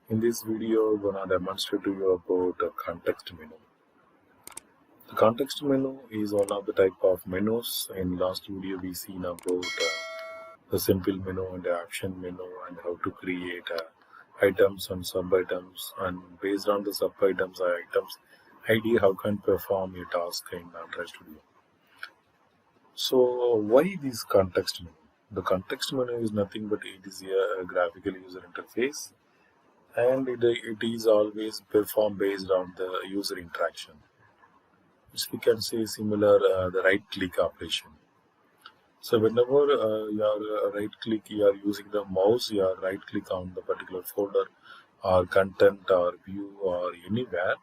In this video, I'm gonna demonstrate to you about a context menu. The context menu is one of the type of menus. In last video, we seen about the simple menu and the action menu and how to create items and sub items, and based on the sub items or items ID, how can perform a task in Android Studio. So why this context menu? The context menu is nothing but it is a graphical user interface, and it is always performed based on the user interaction. So we can say similar the right click operation. So whenever you are right click, you are using the mouse, you are right click on the particular folder or content or view or anywhere,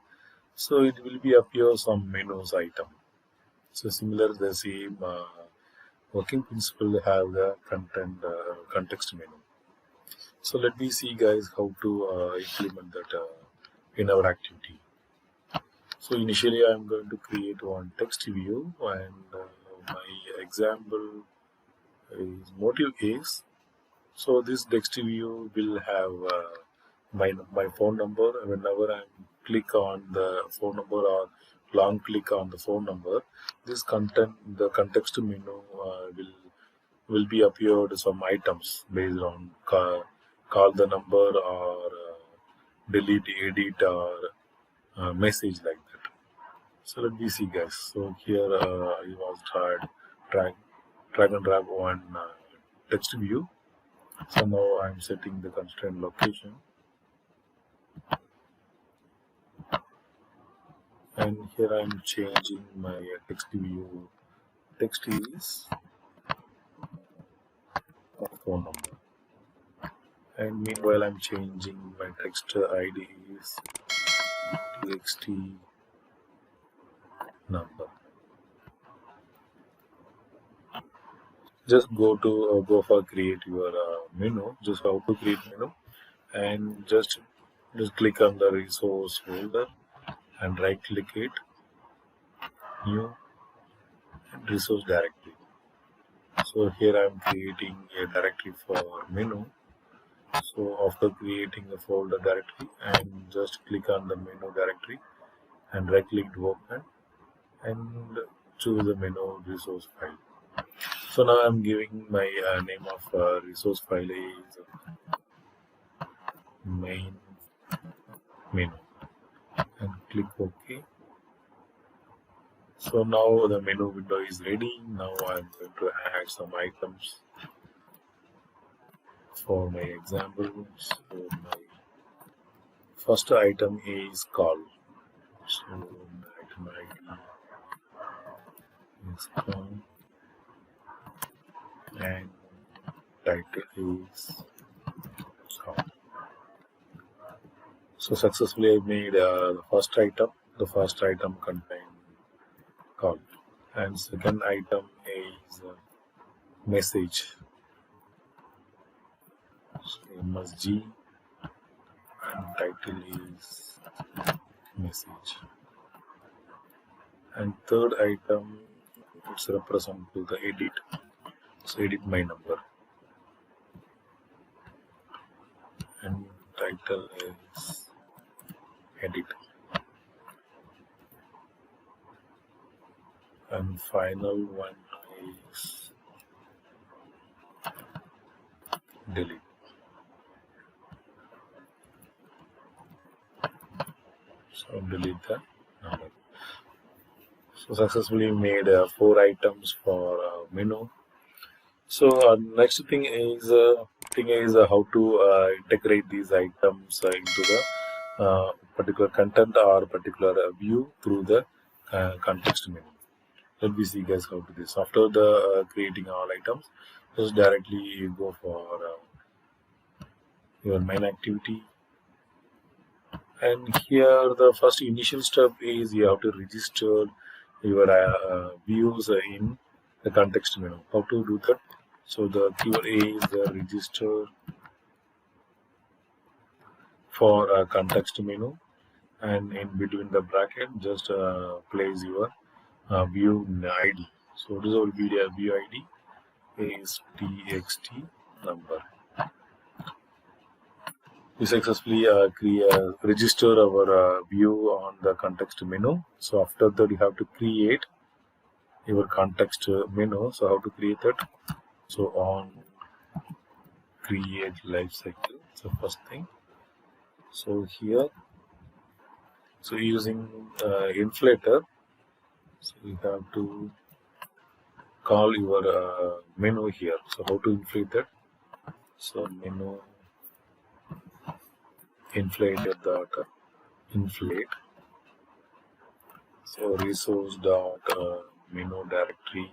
so it will be appear some menus item. So similar the same working principle have the context menu. So let me see guys how to implement that in our activity. So initially I am going to create one text view, and my example is motive is, so this text view will have my phone number. Whenever I click on the phone number or long click on the phone number, this the context menu will be appeared some items based on call the number or delete, edit, or message like that. So let me see guys. So here I was drag and drag one text view. So now I'm setting the constraint location, and here I'm changing my text view. Text is phone number, and meanwhile I'm changing my text ID is text number. Just go for create your menu. Just how to create menu, and just click on the resource folder and right click it, new, and resource directory. So here I am creating a directory for menu. So after creating a folder directory, and just click on the menu directory and right click to open and choose the menu resource file. So now I'm giving my name of resource file is main menu, and click OK. So now the menu window is ready. Now I'm going to add some items for my example. So my first item is call. So my item ID is call, and title is call. So successfully I made the first item. The first item contains call, and second item is message. So MSG, and title is message. And third item, it's represent to the edit. So edit my number, and title is edit. And final one is delete. So delete the number. So successfully made 4 items for menu. So next thing is how to integrate these items into the particular content or particular view through the context menu. Let me see guys how to do this. After the creating all items, just directly go for your main activity, and here the first initial step is you have to register your views in the context menu. How to do that? So the keyword is register for context menu, and in between the bracket just place your view ID. So this will be the view ID is txt number. we successfully register our view on the context menu. So after that, you have to create your context menu. So how to create that? So on create lifecycle. So first thing. So here, so using inflator, so you have to call your menu here. So how to inflate that? So menu inflated dot inflate. So resource dot menu directory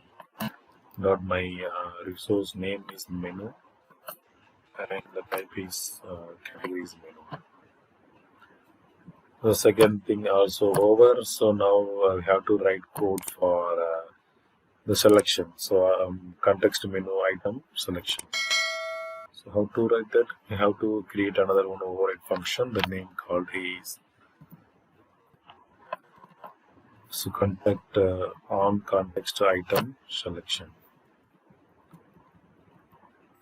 dot my resource name is menu and the type is categories menu. The second thing also over. So now we have to write code for the selection. So context menu item selection. So how to write that? You have to create another one override function. The name called is so contact on context item selection.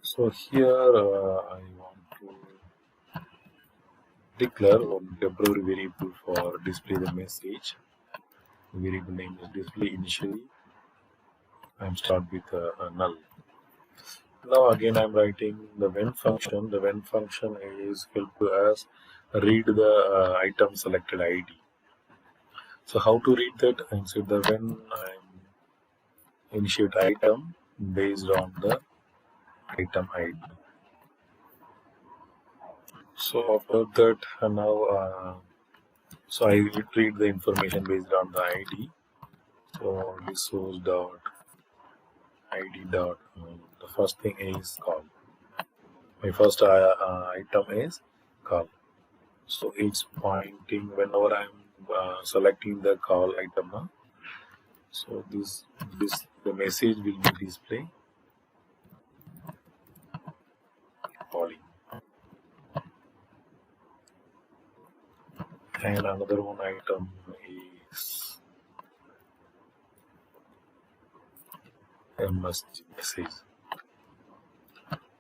So here I want to declare one temporary variable for display the message. The variable name is display initially. I'm start with a null. Now again I'm writing the when function. The when function is help to us read the item selected ID. So how to read that? Inside the when I initiate item based on the item ID. So after that now so I will read the information based on the ID. So resource dot ID dot the first thing is call. My first item is call. So it's pointing whenever I'm selecting the call item. So this the message will be display calling. And another one item is message.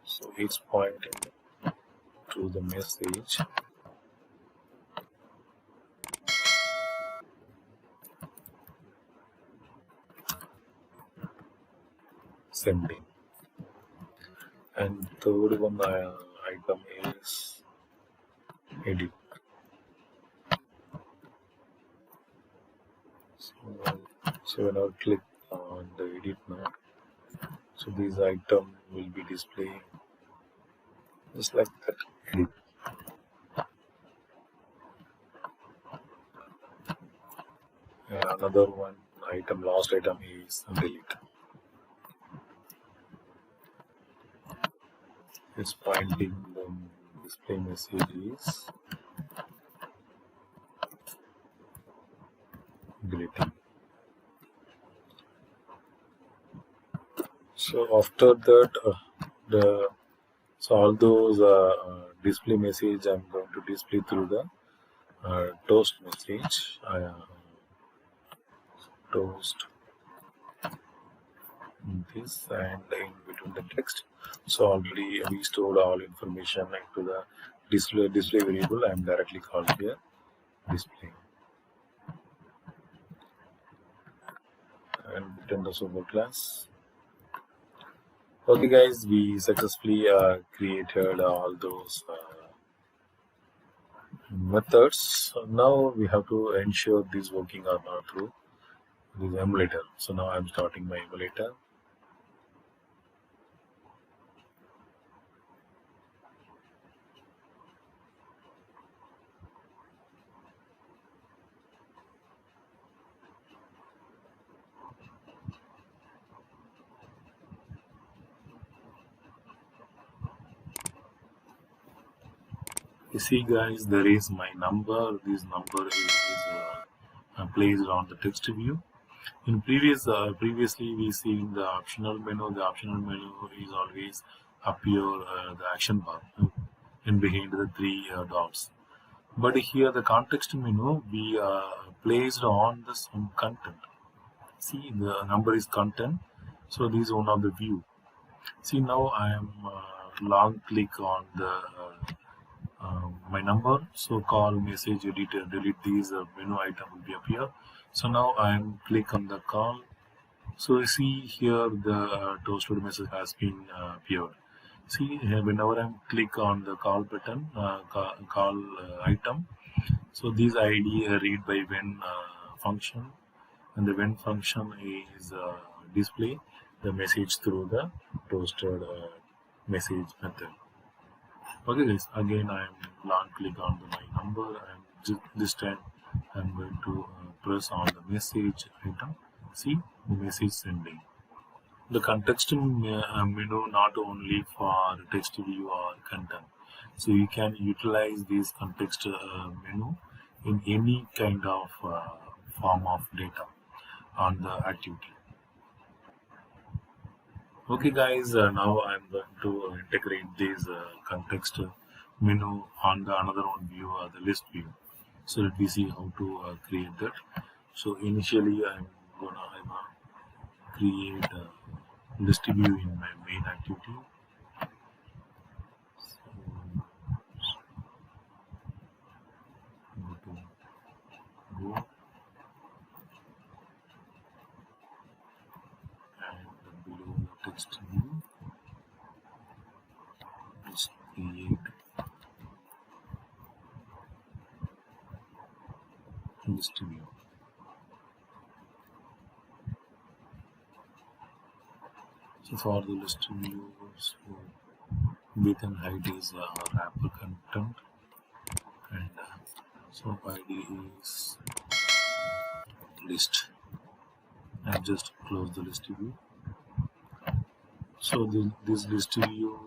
So it's pointing to the message sending. And third one item is edit. So when I click on the edit now, so this item will be displaying just like that. Edit. Another one item, last item is delete. It's pointing the display message is deleting. So after that, so all those display message I'm going to display through the toast message. Toast this and in between the text. So already we stored all information into the display variable. I'm directly called here display and return the super class. Okay guys, we successfully created all those methods. So now we have to ensure this working or not through this emulator. So now I'm starting my emulator. You see guys, there is my number. This number is placed on the text view. In previously we seen the optional menu. The optional menu is always appear the action bar and behind the three dots. But here the context menu we placed on the some content. See the number is content. So this is one of the view. See now I am long click on the my number. So call message editor, delete these menu item will be appear. So now I am click on the call. So you see here the toasted message has been appeared. See here, whenever I click on the call button, call item. So this ID read by when function, and the when function is display the message through the toasted message method. Okay guys, again I am long click on my number, and this time I am going to press on the message item. See the message sending. The context menu not only for text view or content. So you can utilize this context menu in any kind of form of data on the activity. Okay guys, now I'm going to integrate this context menu on the another one view, the list view. So let me see how to create that. So initially I'm gonna create a list view in my main activity. So go to go, and below the text view, just create list view. So for the list view, so width and height is wrapper content, and so ID is list, and just close the list view. So this list view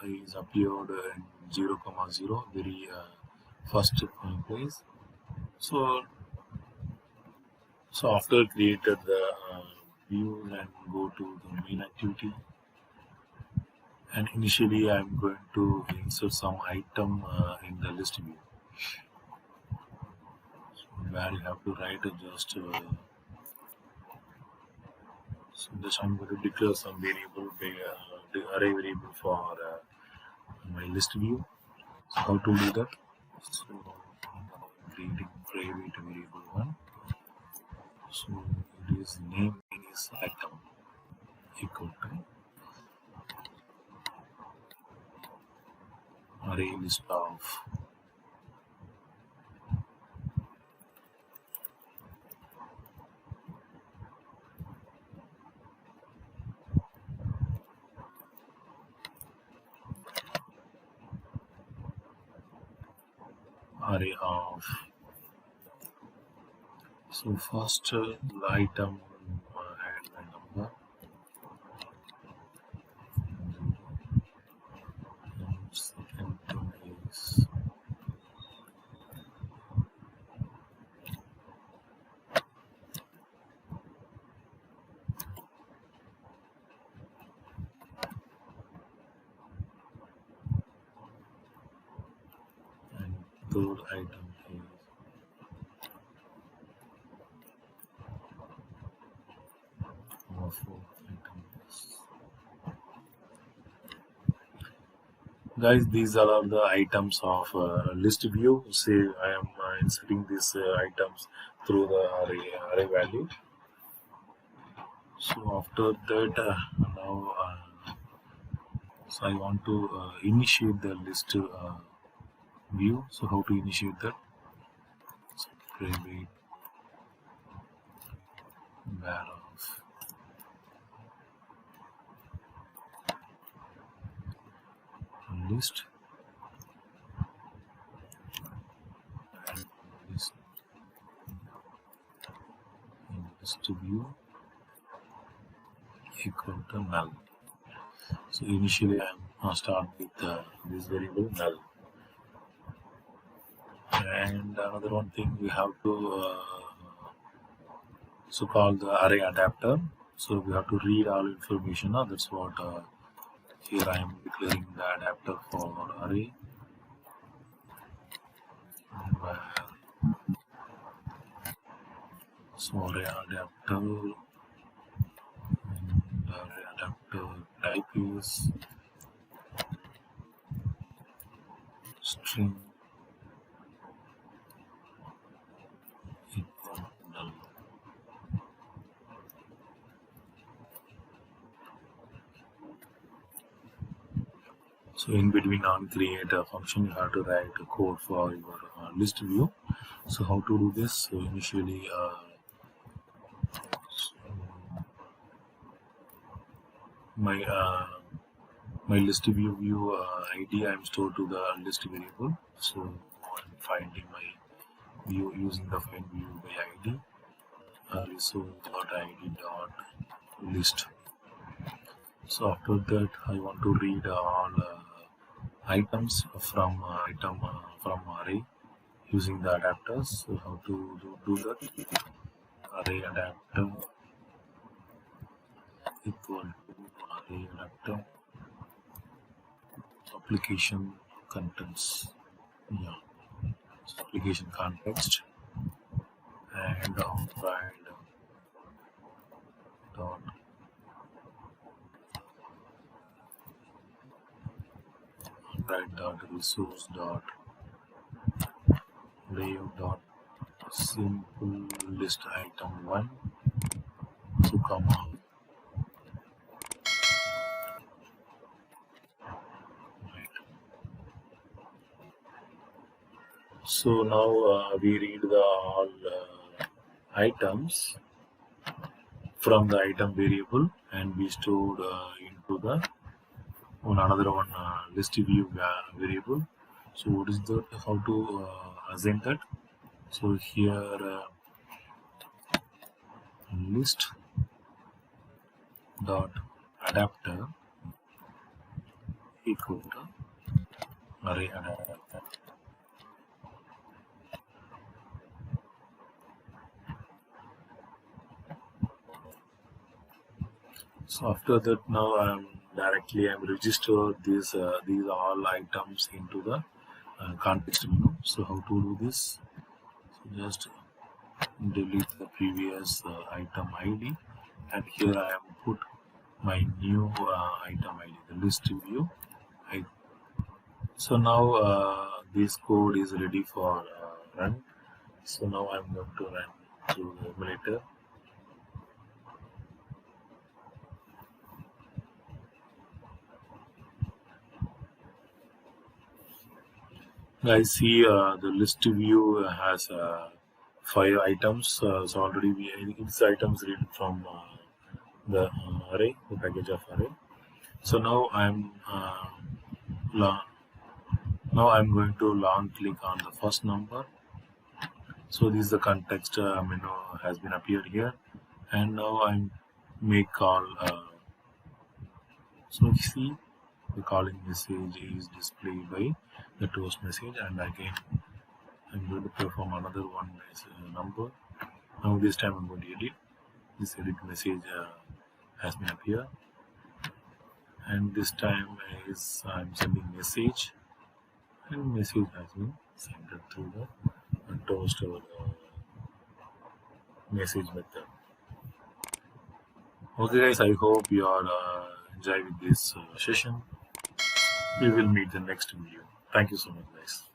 is appeared in 0, 0, very first place. So after created the view, and go to the main activity, and initially I'm going to insert some item in the list view. So where you have to write just so just I'm going to declare some variable, the array variable for my list view. So how to do that? So creating private variable one. So it is name is item equal to array list of array of. So first item had my number, and second one is and third item is fourth item is. Guys, these are the items of list view. Say I am inserting these items through the array value. So after that, now so I want to initiate the list view. So how to initiate that? So private var of list, and list in list view equal to null. So initially I am start with this variable null. And another one thing we have to so call the array adapter. So we have to read all information. That's what here I am declaring the adapter for array. So array adapter, and array adapter type is string equal null. So in between onCreate a function, you have to write a code for your list view. So how to do this? So initially, my list view ID I'm stored to the list variable. So I'm finding my view using the find view by ID. Resource.id dot list. So after that, I want to read all items from from array using the adapters. So how to do that? Array adapter equal to array adapter application contents. Yeah, so application context and onCreate dot resource dot layout dot simple list item 1. So comma. Right. So now we read the all items from the item variable and we stored into the another one list view variable. So what is that? How to assign that? So here list dot adapter equal to array adapter. So after that, now I'm register these all items into the context menu. So how to do this? So just delete the previous item ID, and here I have put my new item ID, the list view. So now this code is ready for run. So now I'm going to run through the emulator. I see the list view has 5 items. So already its items read from the array, the package of array. So now I'm going to long click on the first number. So this is the context menu has been appeared here, and now I'm make call. So you see the calling message is displayed by the toast message, and again I'm going to perform another one number. Now this time I'm going to edit. This edit message has been appear, and this time is I'm sending message, and message has been sent through the toast message method. Okay guys, I hope you are enjoy with this session. We will meet the next video. Thank you so much guys.